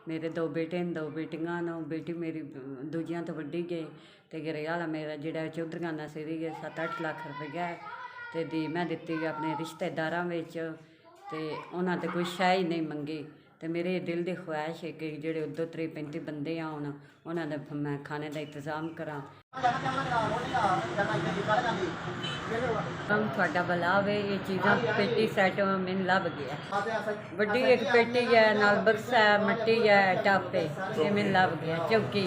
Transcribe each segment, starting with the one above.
मेरे दो बेटे ने, दो बेटियां ने। बेटी मेरी दूजियां तो वड्डी गई, तो घरेआला मेरा जिहड़ा चौधरीआना सिरी 7-8 लाख रुपया है, तो दी मैं दित्ती अपने रिश्तेदारां विच, ते उन्हां ते कोई शै ही नहीं मंगी। तो मेरे दिल की ख्वाहिश है कि जोड़े 2-3-35 बंदे आउण, उन्हां दा मैं खाने का इंतजाम करा। थोड़ा बलाव है, ये चीज़ा पेटी सैट मैंने लभ गया। वड्डी एक पेटी है, नाल बक्सा है, मट्टी है, टप है, ये मैंने लभ गया। चौकी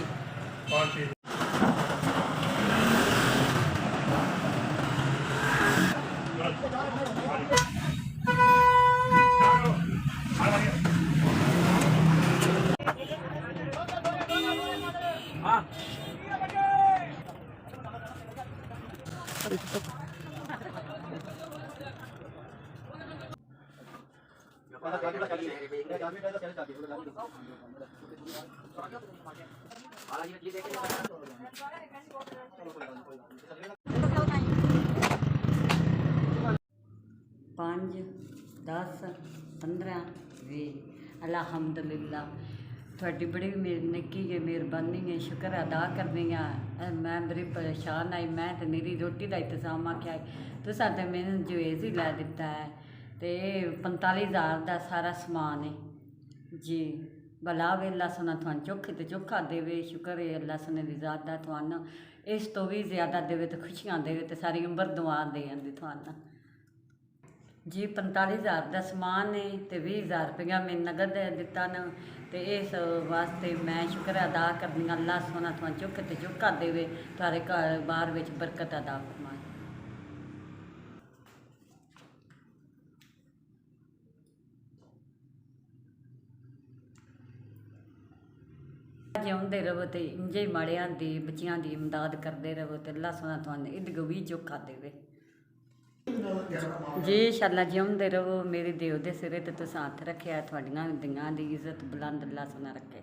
पाँच 10 15 20 अलहमदुलिल्लाह। थोड़ी बड़ी निक्की जी मेहरबानी है, शुक्र अदा करनी है। मैं बड़ी परेशान आई, मैं तो मेरी रोटी का इंतजाम आख्या तुसा तो मैंने जवेज ही लै दिता है, तो 45,000 का सारा समान है जी। भला वे अल्लाह सुना थानू चोखे तो चोखा देवे, शुक्र है अल्लाह सुने की ज़ात दा। थानू इस तो भी ज़्यादा देवे तो खुशियाँ देवे, तो सारी उम्र दुआ दे आंदी थानू जी। 45,000 का समान है, तो 20,000 रुपया मैं नगद दिता न, तो इस वास्ते मैं शुक्र अदा करनी अल्लाह सोना तुम चुक तो चुका देवे, थारे घर बार विच बरकत अदा फरमाए। जिउंदे रहो तो इंजे माड़ियां दी बच्चियां दी इमदाद करते रहो, तो अल्लाह सोना तुहानू इदगो भी चोखा देवे जी। इंशाअल्लाह जिउंदे रहो। मेरे देव दे सिरे ते तुसां हत्थ रखिया, थुआड़ियां दियां दी इज्जत बुलंद अल्लाह सोना रखे।